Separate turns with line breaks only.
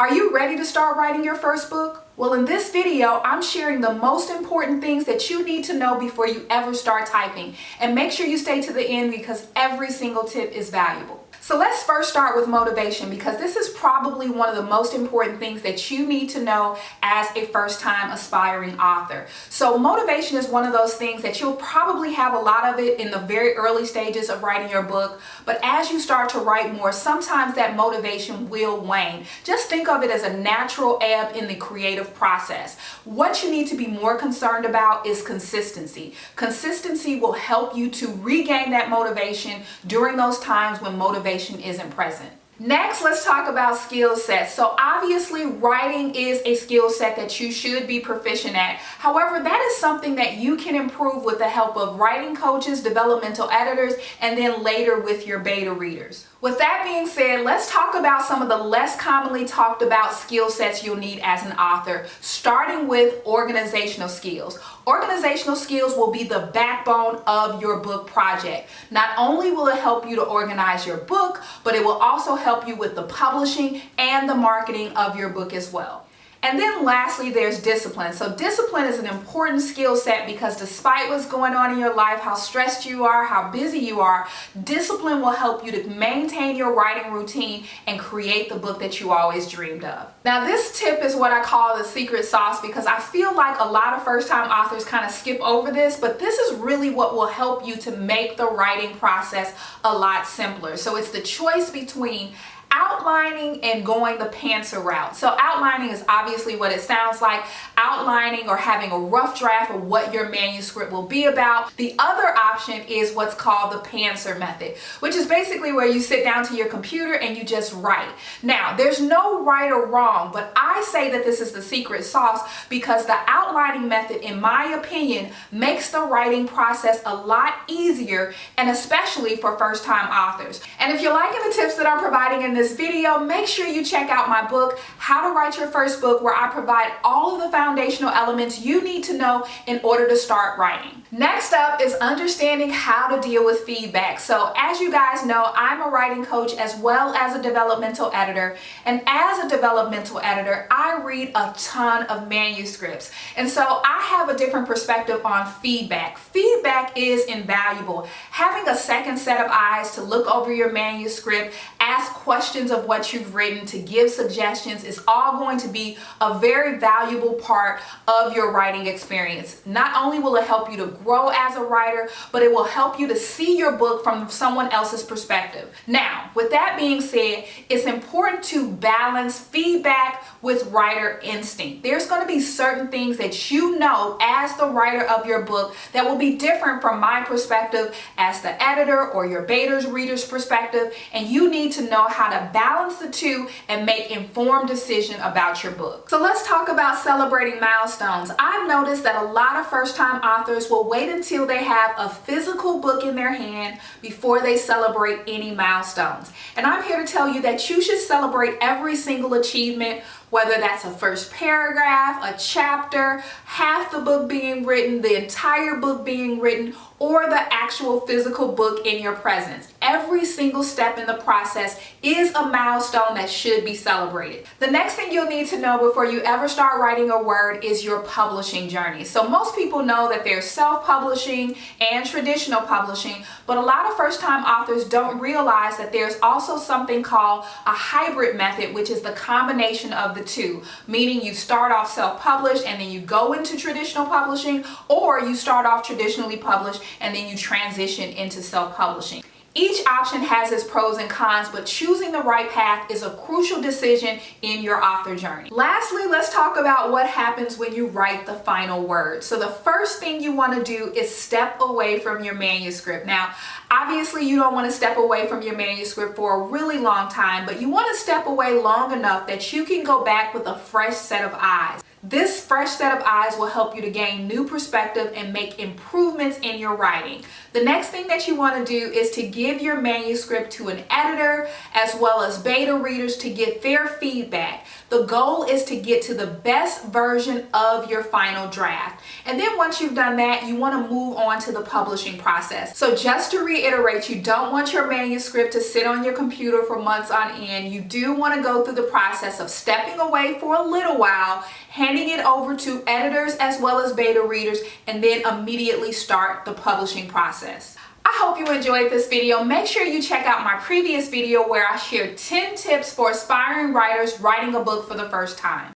Are you ready to start writing your first book? Well, in this video, I'm sharing the most important things that you need to know before you ever start typing. And make sure you stay to the end because every single tip is valuable. So let's first start with motivation, because this is probably one of the most important things that you need to know as a first-time aspiring author. So motivation is one of those things that you'll probably have a lot of it in the very early stages of writing your book, but as you start to write more, sometimes that motivation will wane. Just think of it as a natural ebb in the creative process. What you need to be more concerned about is consistency. Consistency will help you to regain that motivation during those times when motivation isn't present. Next, let's talk about skill sets. So obviously, writing is a skill set that you should be proficient at. However, that is something that you can improve with the help of writing coaches, developmental editors, and then later with your beta readers. With that being said, let's talk about some of the less commonly talked about skill sets you'll need as an author, starting with organizational skills. Organizational skills will be the backbone of your book project. Not only will it help you to organize your book, but it will also help you with the publishing and the marketing of your book as well. And then lastly, there's discipline. So discipline is an important skill set because despite what's going on in your life, how stressed you are, how busy you are, discipline will help you to maintain your writing routine and create the book that you always dreamed of. Now, this tip is what I call the secret sauce because I feel like a lot of first-time authors kind of skip over this, but this is really what will help you to make the writing process a lot simpler. So it's the choice between outlining and going the pantser route. So outlining is obviously what it sounds like, outlining or having a rough draft of what your manuscript will be about. The other option is what's called the pantser method, which is basically where you sit down to your computer and you just write. Now, there's no right or wrong, but I say that this is the secret sauce because the outlining method, in my opinion, makes the writing process a lot easier, and especially for first-time authors. And if you're liking the tips that I'm providing in this video, make sure you check out my book, How to Write Your First Book, where I provide all of the foundational elements you need to know in order to start writing. Next up is understanding how to deal with feedback. So as you guys know, I'm a writing coach as well as a developmental editor. And as a developmental editor, I read a ton of manuscripts. And so I have a different perspective on feedback. Feedback is invaluable. Having a second set of eyes to look over your manuscript, ask questions of what you've written, to give suggestions is all going to be a very valuable part of your writing experience. Not only will it help you to grow as a writer, but it will help you to see your book from someone else's perspective. Now, with that being said, it's important to balance feedback with writer instinct. There's going to be certain things that you know as the writer of your book that will be different from my perspective as the editor or your beta reader's perspective, and you need to know how to balance the two and make informed decision about your book. So let's talk about celebrating milestones. I've noticed that a lot of first-time authors will wait until they have a physical book in their hand before they celebrate any milestones. And I'm here to tell you that you should celebrate every single achievement, whether that's a first paragraph, a chapter, half the book being written, the entire book being written, or the actual physical book in your presence. Every single step in the process is a milestone that should be celebrated. The next thing you'll need to know before you ever start writing a word is your publishing journey. So most people know that there's self-publishing and traditional publishing, but a lot of first-time authors don't realize that there's also something called a hybrid method, which is the combination of the two, meaning you start off self-published and then you go into traditional publishing, or you start off traditionally published and then you transition into self-publishing. Each option has its pros and cons, but choosing the right path is a crucial decision in your author journey. Lastly, let's talk about what happens when you write the final word. So the first thing you want to do is step away from your manuscript. Now, obviously you don't want to step away from your manuscript for a really long time, but you want to step away long enough that you can go back with a fresh set of eyes. This fresh set of eyes will help you to gain new perspective and make improvements in your writing. The next thing that you want to do is to give your manuscript to an editor as well as beta readers to get their feedback. The goal is to get to the best version of your final draft. And then once you've done that, you want to move on to the publishing process. So just to reiterate, you don't want your manuscript to sit on your computer for months on end. You do want to go through the process of stepping away for a little while, handing it over to editors as well as beta readers, and then immediately start the publishing process. I hope you enjoyed this video. Make sure you check out my previous video where I shared 10 tips for aspiring writers writing a book for the first time.